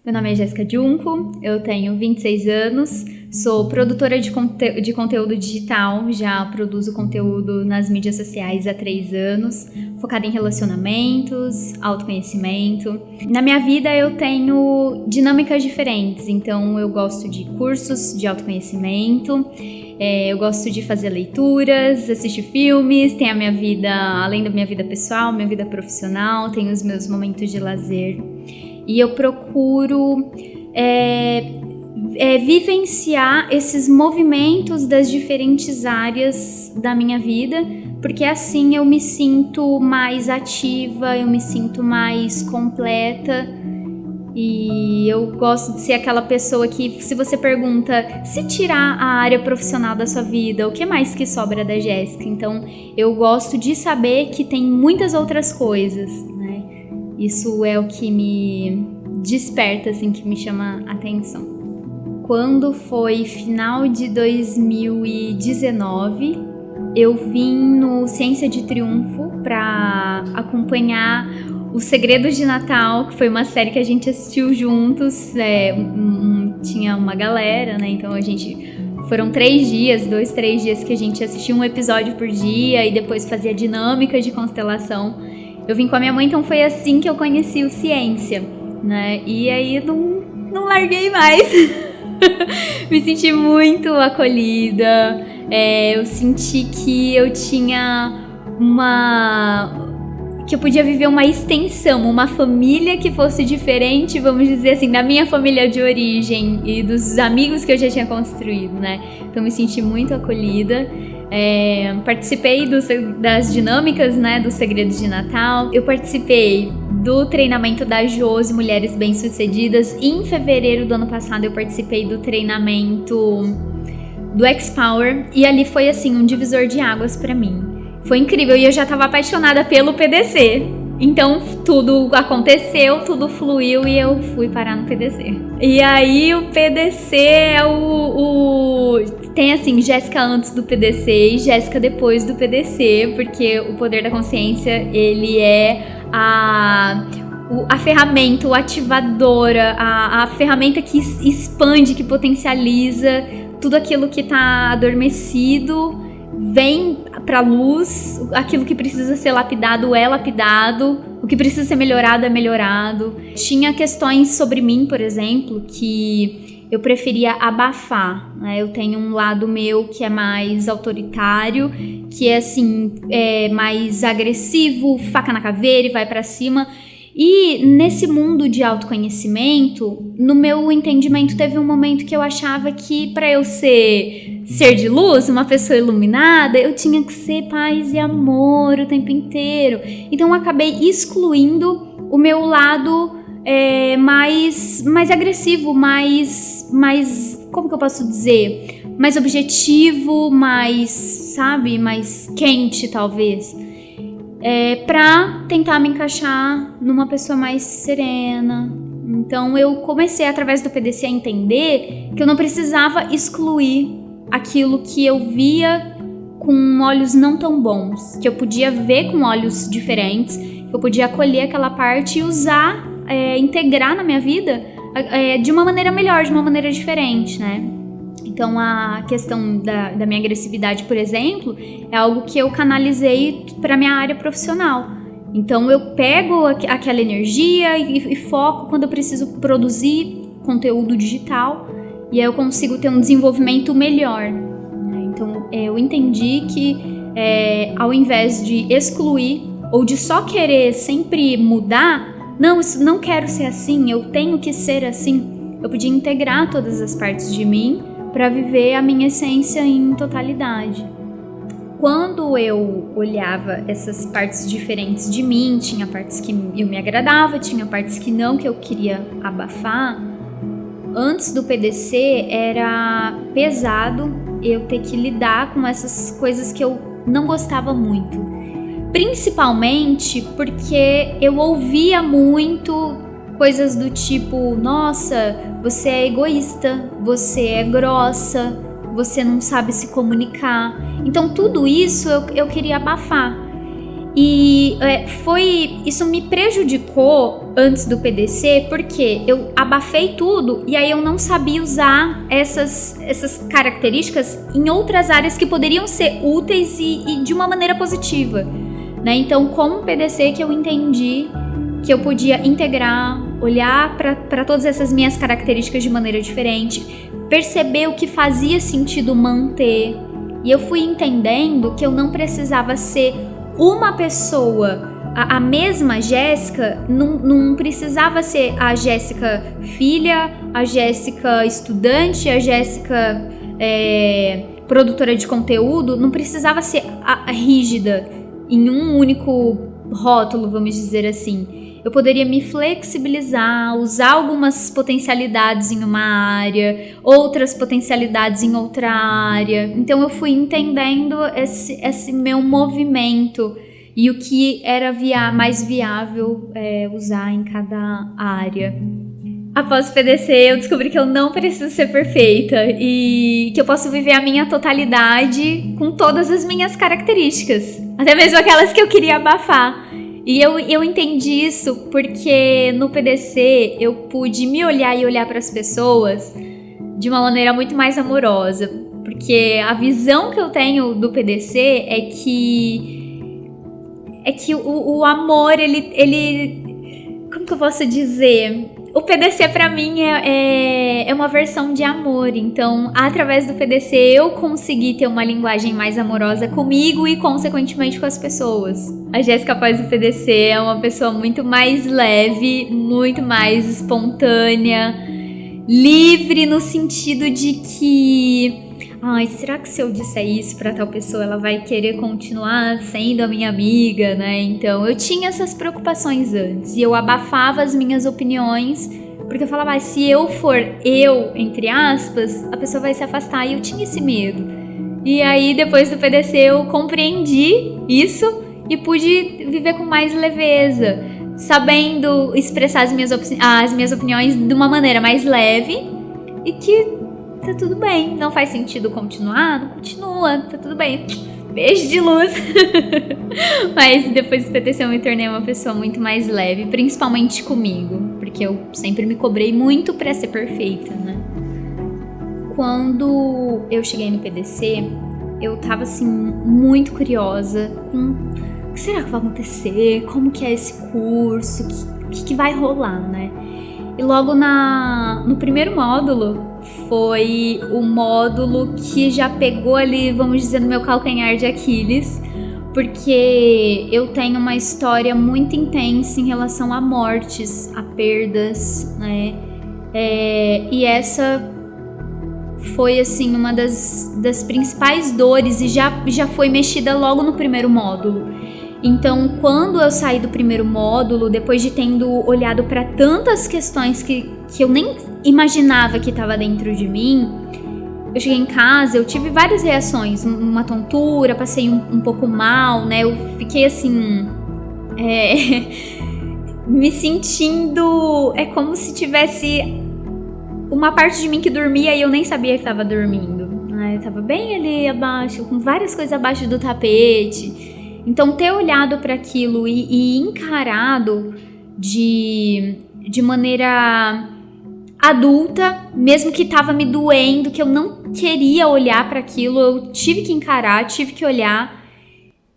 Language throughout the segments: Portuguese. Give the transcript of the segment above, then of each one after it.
Meu nome é Jéssica Junco, eu tenho 26 anos, sou produtora de conteúdo digital, já produzo conteúdo nas mídias sociais há 3 anos, focada em relacionamentos, autoconhecimento. Na minha vida eu tenho dinâmicas diferentes, então eu gosto de cursos de autoconhecimento, eu gosto de fazer leituras, assistir filmes, tem a minha vida, além da minha vida pessoal, minha vida profissional, tenho os meus momentos de lazer. E eu procuro vivenciar esses movimentos das diferentes áreas da minha vida, porque assim eu me sinto mais ativa, eu me sinto mais completa. E eu gosto de ser aquela pessoa que, se você pergunta, se tirar a área profissional da sua vida, o que mais que sobra da Jéssica? Então, eu gosto de saber que tem muitas outras coisas, né? Isso é o que me desperta, assim, que me chama a atenção. Quando foi final de 2019, eu vim no Ciência de Triunfo para acompanhar Os Segredos de Natal, que foi uma série que a gente assistiu juntos. Tinha uma galera, né? Então foram 3 dias que a gente assistia um episódio por dia e depois fazia dinâmica de constelação. Eu vim com a minha mãe, então foi assim que eu conheci o Ciência, né? E aí não larguei mais. Me senti muito acolhida. Eu senti que eu tinha que eu podia viver uma extensão, uma família que fosse diferente, vamos dizer assim, da minha família de origem e dos amigos que eu já tinha construído, né? Então me senti muito acolhida. Participei das dinâmicas, né, dos Segredos de Natal. Eu participei do treinamento da Josi Mulheres Bem-Sucedidas. Em fevereiro do ano passado eu participei do treinamento do X-Power e ali foi assim um divisor de águas pra mim. Foi incrível e eu já tava apaixonada pelo PDC. Então tudo aconteceu, tudo fluiu e eu fui parar no PDC. E aí o PDC é tem assim, Jéssica antes do PDC e Jéssica depois do PDC, porque o Poder da Consciência, ele é a ferramenta, o ativadora, a ferramenta que expande, que potencializa tudo aquilo que tá adormecido, vem pra luz, aquilo que precisa ser lapidado é lapidado, o que precisa ser melhorado é melhorado. Tinha questões sobre mim, por exemplo, que eu preferia abafar, né? Eu tenho um lado meu que é mais autoritário, que é assim, mais agressivo, faca na caveira e vai pra cima. E nesse mundo de autoconhecimento, no meu entendimento, teve um momento que eu achava que para eu ser de luz, uma pessoa iluminada, eu tinha que ser paz e amor o tempo inteiro. Então eu acabei excluindo o meu lado mais agressivo, mais, como que eu posso dizer? Mais objetivo, mais quente, talvez. Pra tentar me encaixar numa pessoa mais serena. Então eu comecei, através do PDC, a entender que eu não precisava excluir aquilo que eu via com olhos não tão bons, que eu podia ver com olhos diferentes, que eu podia acolher aquela parte e usar, integrar na minha vida de uma maneira melhor, de uma maneira diferente, né? Então a questão da minha agressividade, por exemplo, é algo que eu canalizei para minha área profissional. Então eu pego aquela energia e foco quando eu preciso produzir conteúdo digital, e aí eu consigo ter um desenvolvimento melhor, né? Então eu entendi que ao invés de excluir ou de só querer sempre mudar, não quero ser assim, eu tenho que ser assim, eu podia integrar todas as partes de mim para viver a minha essência em totalidade. Quando eu olhava essas partes diferentes de mim, tinha partes que eu me agradava, tinha partes que não, que eu queria abafar. Antes do PDC era pesado eu ter que lidar com essas coisas que eu não gostava muito. Principalmente porque eu ouvia muito coisas do tipo: nossa, você é egoísta, você é grossa, você não sabe se comunicar. Então tudo isso eu queria abafar. E isso me prejudicou antes do PDC, porque eu abafei tudo e aí eu não sabia usar essas características em outras áreas que poderiam ser úteis e de uma maneira positiva, né? Então, com o PDC que eu entendi que eu podia integrar, olhar para todas essas minhas características de maneira diferente, perceber o que fazia sentido manter. E eu fui entendendo que eu não precisava ser uma pessoa. A mesma Jéssica não precisava ser a Jéssica filha, a Jéssica estudante, a Jéssica produtora de conteúdo. Não precisava ser a rígida em um único rótulo, vamos dizer assim. Eu poderia me flexibilizar, usar algumas potencialidades em uma área, outras potencialidades em outra área. Então eu fui entendendo esse meu movimento e o que era mais viável usar em cada área. Após o PDC, eu descobri que eu não preciso ser perfeita e que eu posso viver a minha totalidade com todas as minhas características, até mesmo aquelas que eu queria abafar. E eu entendi isso porque no PDC eu pude me olhar e olhar para as pessoas de uma maneira muito mais amorosa, porque a visão que eu tenho do PDC é que o amor, ele... Como que eu posso dizer? O PDC pra mim é uma versão de amor. Então, através do PDC, eu consegui ter uma linguagem mais amorosa comigo e, consequentemente, com as pessoas. A Jéssica, após o PDC, é uma pessoa muito mais leve, muito mais espontânea, livre no sentido de que... Ai, será que se eu disser isso pra tal pessoa, ela vai querer continuar sendo a minha amiga, né? Então, eu tinha essas preocupações antes. E eu abafava as minhas opiniões, porque eu falava, se eu for eu, entre aspas, a pessoa vai se afastar. E eu tinha esse medo. E aí, depois do PDC, eu compreendi isso e pude viver com mais leveza, sabendo expressar as minhas opiniões de uma maneira mais leve e que... tá tudo bem, não faz sentido continuar? Não continua, tá tudo bem. Beijo de luz. Mas depois do PTC eu me tornei uma pessoa muito mais leve, principalmente comigo, porque eu sempre me cobrei muito pra ser perfeita, né? Quando eu cheguei no PDC, eu tava assim, muito curiosa com o que será que vai acontecer, como que é esse curso, o que vai rolar, né? E logo no primeiro módulo, foi o módulo que já pegou ali, vamos dizer, no meu calcanhar de Aquiles, porque eu tenho uma história muito intensa em relação a mortes, a perdas, né? E essa foi, assim, uma das principais dores e já foi mexida logo no primeiro módulo. Então, quando eu saí do primeiro módulo, depois de tendo olhado para tantas questões que eu nem imaginava que estava dentro de mim, eu cheguei em casa, eu tive várias reações, uma tontura, passei um pouco mal, né? Eu fiquei assim, me sentindo, como se tivesse uma parte de mim que dormia e eu nem sabia que estava dormindo. Eu tava bem ali abaixo, com várias coisas abaixo do tapete. Então, ter olhado para aquilo e encarado de maneira adulta, mesmo que estava me doendo, que eu não queria olhar para aquilo, eu tive que encarar, tive que olhar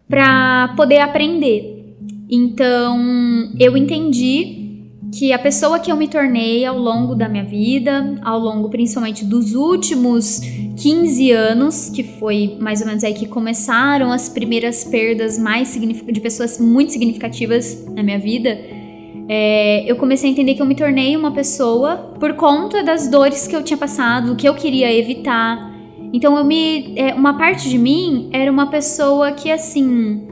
para poder aprender. Então, eu entendi que a pessoa que eu me tornei ao longo da minha vida, ao longo principalmente dos últimos 15 anos, que foi mais ou menos aí que começaram as primeiras perdas de pessoas muito significativas na minha vida, eu comecei a entender que eu me tornei uma pessoa por conta das dores que eu tinha passado, que eu queria evitar. Então uma parte de mim era uma pessoa que assim...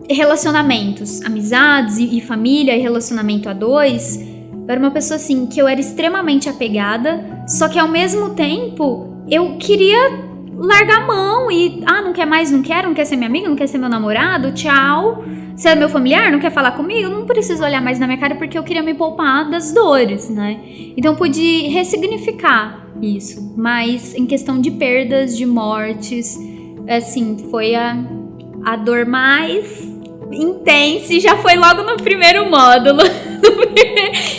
relacionamentos, amizades e família e relacionamento a dois, eu era uma pessoa assim que eu era extremamente apegada, só que ao mesmo tempo eu queria largar a mão e não quer mais, não quer ser minha amiga, não quer ser meu namorado, tchau. Se é meu familiar, não quer falar comigo, não preciso olhar mais na minha cara porque eu queria me poupar das dores, né? Então eu pude ressignificar isso, mas em questão de perdas, de mortes, assim, foi a dor mais intensa e já foi logo no primeiro módulo.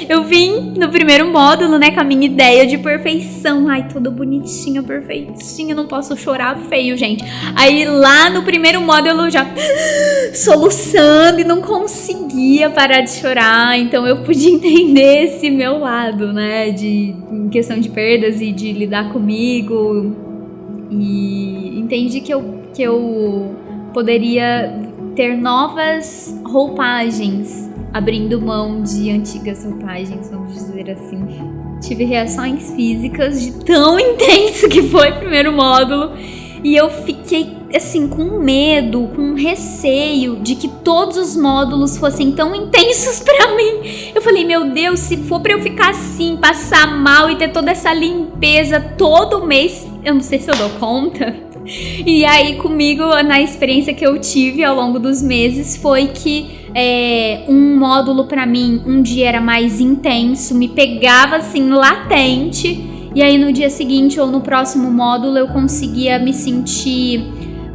Eu vim no primeiro módulo, né, com a minha ideia de perfeição. Ai, toda bonitinha, perfeitinha, não posso chorar feio, gente. Aí lá no primeiro módulo eu já soluçando e não conseguia parar de chorar. Então eu pude entender esse meu lado, né, em questão de perdas e de lidar comigo. E entendi que eu poderia ter novas roupagens, abrindo mão de antigas roupagens, vamos dizer assim. Tive reações físicas de tão intenso que foi o primeiro módulo. E eu fiquei, assim, com medo, com receio de que todos os módulos fossem tão intensos pra mim. Eu falei, meu Deus, se for pra eu ficar assim, passar mal e ter toda essa limpeza todo mês, eu não sei se eu dou conta. E aí comigo, na experiência que eu tive ao longo dos meses, foi que um módulo pra mim, um dia era mais intenso, me pegava assim latente, e aí no dia seguinte ou no próximo módulo eu conseguia me sentir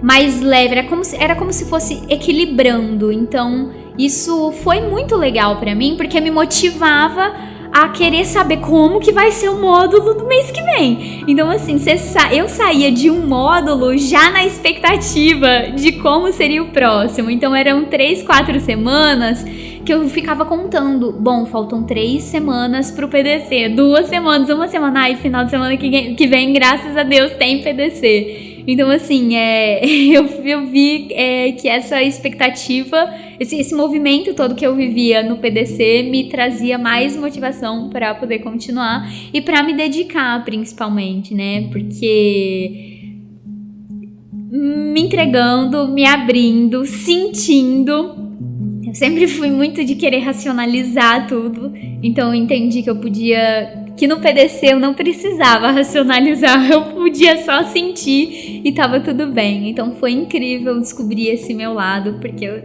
mais leve, era como se fosse equilibrando. Então isso foi muito legal pra mim, porque me motivava a querer saber como que vai ser o módulo do mês que vem. Então, assim, eu saía de um módulo já na expectativa de como seria o próximo. Então, eram 3, 4 semanas que eu ficava contando. Bom, faltam 3 semanas pro PDC, 2 semanas, 1 semana, e final de semana que vem, graças a Deus, tem PDC. Então, assim, eu vi que essa expectativa, esse movimento todo que eu vivia no PDC me trazia mais motivação para poder continuar e para me dedicar, principalmente, né? Porque me entregando, me abrindo, sentindo. Eu sempre fui muito de querer racionalizar tudo, então eu entendi que no PDC eu não precisava racionalizar, eu podia só sentir e tava tudo bem. Então foi incrível descobrir esse meu lado, porque eu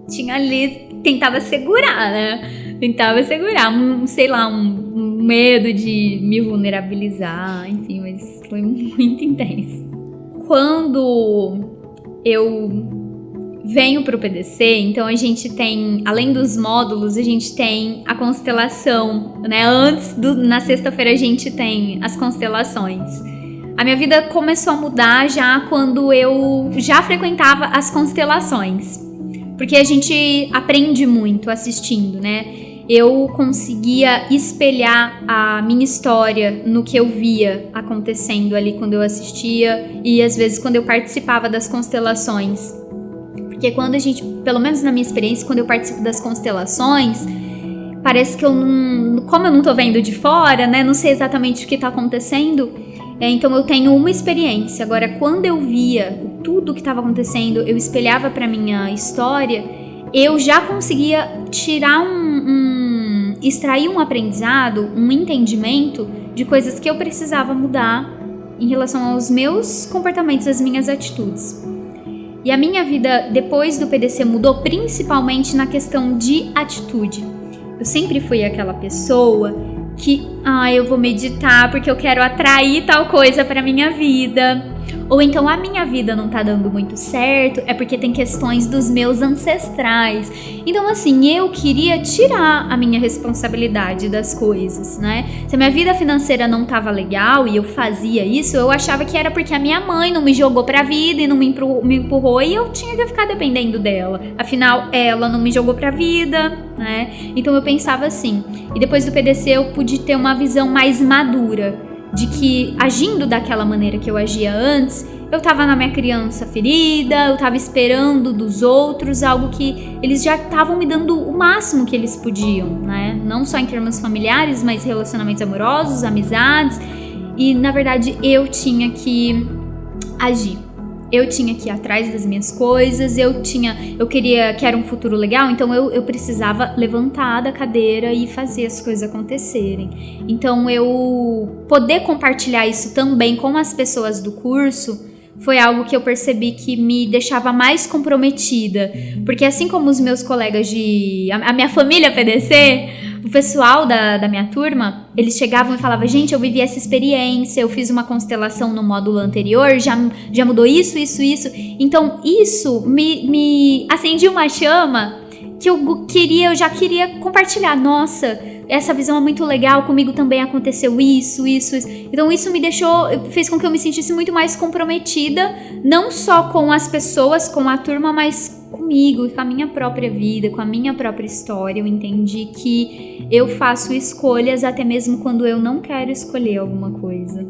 tinha ali, tentava segurar, né? Tentava segurar, um medo de me vulnerabilizar, enfim, mas foi muito intenso. Quando eu venho pro PDC, então a gente tem, além dos módulos, a gente tem a constelação, né? Na sexta-feira a gente tem as constelações. A minha vida começou a mudar já quando eu já frequentava as constelações, porque a gente aprende muito assistindo, né? Eu conseguia espelhar a minha história no que eu via acontecendo ali quando eu assistia e às vezes quando eu participava das constelações. Porque quando a gente, pelo menos na minha experiência, quando eu participo das constelações, parece que como eu não tô vendo de fora, né, não sei exatamente o que tá acontecendo, então eu tenho uma experiência. Agora, quando eu via tudo o que estava acontecendo, eu espelhava pra minha história, eu já conseguia tirar extrair um aprendizado, um entendimento de coisas que eu precisava mudar em relação aos meus comportamentos, às minhas atitudes. E a minha vida depois do PDC mudou principalmente na questão de atitude. Eu sempre fui aquela pessoa que, eu vou meditar porque eu quero atrair tal coisa pra minha vida. Ou então a minha vida não tá dando muito certo, é porque tem questões dos meus ancestrais. Então, assim, eu queria tirar a minha responsabilidade das coisas, né? Se a minha vida financeira não tava legal e eu fazia isso, eu achava que era porque a minha mãe não me jogou pra vida e não me empurrou e eu tinha que ficar dependendo dela. Afinal, ela não me jogou pra vida, né? Então eu pensava assim. E depois do PDC eu pude ter uma visão mais madura de que, agindo daquela maneira que eu agia antes, eu tava na minha criança ferida, eu tava esperando dos outros algo que eles já estavam me dando o máximo que eles podiam, né? Não só em termos familiares, mas relacionamentos amorosos, amizades. E, na verdade, eu tinha que agir. Eu tinha que ir atrás das minhas coisas, eu queria um futuro legal, então eu precisava levantar da cadeira e fazer as coisas acontecerem. Então eu poder compartilhar isso também com as pessoas do curso foi algo que eu percebi que me deixava mais comprometida, porque assim como os meus colegas a minha família PDC, O pessoal da minha turma, eles chegavam e falavam, gente, eu vivi essa experiência, eu fiz uma constelação no módulo anterior, já mudou isso. Então, isso me acendia uma chama que eu já queria compartilhar. Nossa, essa visão é muito legal, comigo também aconteceu isso. Então isso fez com que eu me sentisse muito mais comprometida, não só com as pessoas, com a turma, mas comigo e com a minha própria vida, com a minha própria história. Eu entendi que eu faço escolhas até mesmo quando eu não quero escolher alguma coisa.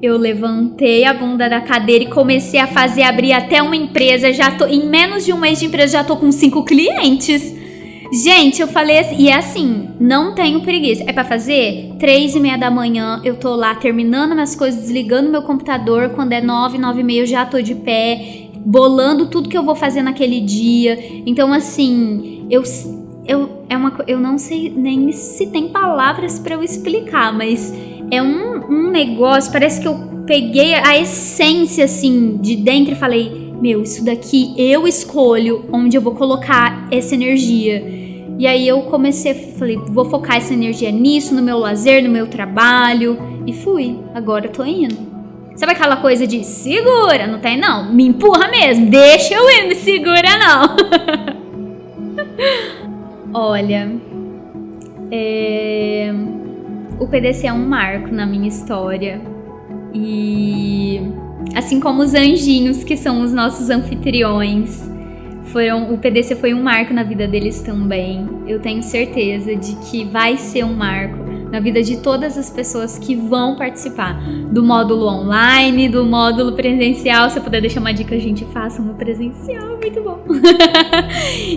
Eu levantei a bunda da cadeira e comecei a abrir até uma empresa. Em menos de um mês de empresa, já tô com 5 clientes. Gente, eu falei assim, e é assim, não tenho preguiça. É pra fazer 3:30 da manhã, eu tô lá terminando minhas coisas, desligando meu computador. Quando é 9:30 eu já tô de pé, bolando tudo que eu vou fazer naquele dia. Então, assim, eu não sei nem se tem palavras pra eu explicar, mas é um negócio, parece que eu peguei a essência, assim, de dentro e falei, meu, isso daqui eu escolho onde eu vou colocar essa energia. E aí eu falei, vou focar essa energia nisso, no meu lazer, no meu trabalho. E fui, agora eu tô indo. Sabe aquela coisa de segura? Não tem não, me empurra mesmo, deixa eu ir, me segura não. Olha, o PDC é um marco na minha história. E assim como os anjinhos, que são os nossos anfitriões, o PDC foi um marco na vida deles também. Eu tenho certeza de que vai ser um marco na vida de todas as pessoas que vão participar do módulo online, do módulo presencial. Se eu puder deixar uma dica, a gente faça no presencial, muito bom.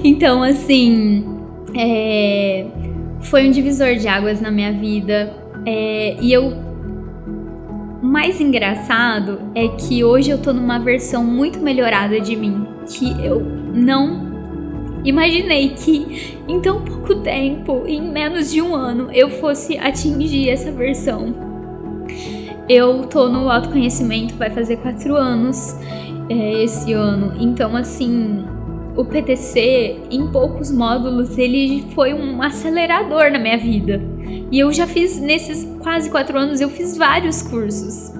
Então, assim, foi um divisor de águas na minha vida. O mais engraçado é que hoje eu tô numa versão muito melhorada de mim, que eu não imaginei que em tão pouco tempo, em menos de um ano, eu fosse atingir essa versão. Eu tô no autoconhecimento, vai fazer 4 anos esse ano. Então, assim, o PDC, em poucos módulos, ele foi um acelerador na minha vida. E eu já fiz, nesses quase 4 anos, eu fiz vários cursos.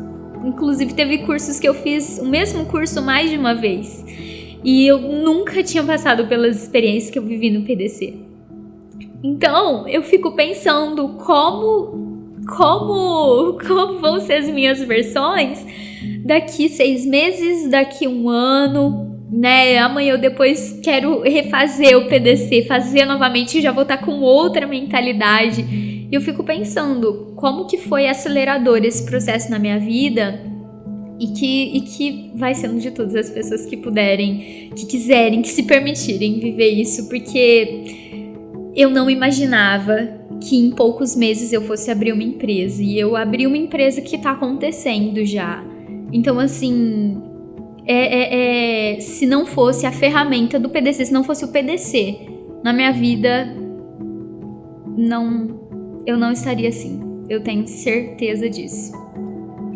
Inclusive, teve cursos que eu fiz o mesmo curso mais de uma vez. E eu nunca tinha passado pelas experiências que eu vivi no PDC. Então, eu fico pensando como vão ser as minhas versões daqui 6 meses, daqui 1 ano, né? Amanhã eu depois quero refazer o PDC, fazer novamente e já vou estar com outra mentalidade. E eu fico pensando como que foi acelerador esse processo na minha vida. E que vai sendo de todas as pessoas que puderem, que quiserem, que se permitirem viver isso. Porque eu não imaginava que em poucos meses eu fosse abrir uma empresa. E eu abri uma empresa que tá acontecendo já. Então, assim, se não fosse a ferramenta do PDC, se não fosse o PDC na minha vida, eu não estaria assim. Eu tenho certeza disso.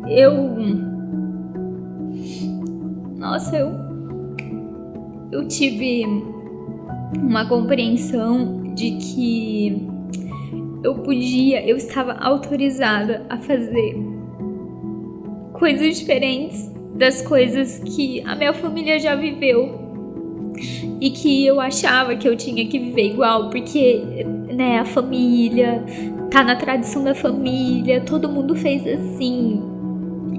Eu tive uma compreensão de que eu estava autorizada a fazer coisas diferentes das coisas que a minha família já viveu e que eu achava que eu tinha que viver igual, porque, né, a família tá na tradição da família, todo mundo fez assim.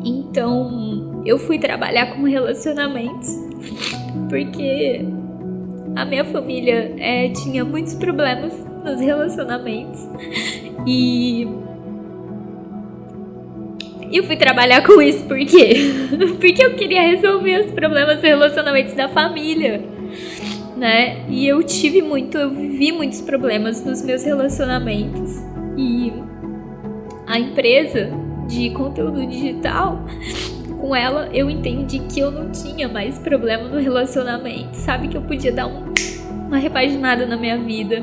Então, eu fui trabalhar com relacionamentos, porque a minha família tinha muitos problemas nos relacionamentos. E eu fui trabalhar com isso por quê? Porque eu queria resolver os problemas dos relacionamentos da família, né? E eu vivi muitos problemas nos meus relacionamentos. E a empresa de conteúdo digital, com ela eu entendi que eu não tinha mais problema no relacionamento, sabe? Que eu podia dar uma repaginada na minha vida.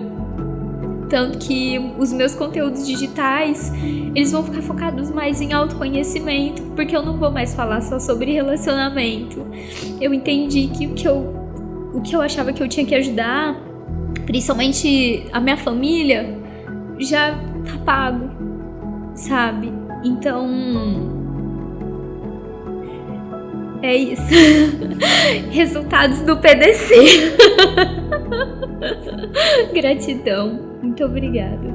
Tanto que os meus conteúdos digitais, eles vão ficar focados mais em autoconhecimento, porque eu não vou mais falar só sobre relacionamento. Eu entendi que o que eu achava que eu tinha que ajudar, principalmente a minha família, já tá pago, sabe? Então, é isso. Resultados do PDC. Gratidão. Muito obrigada.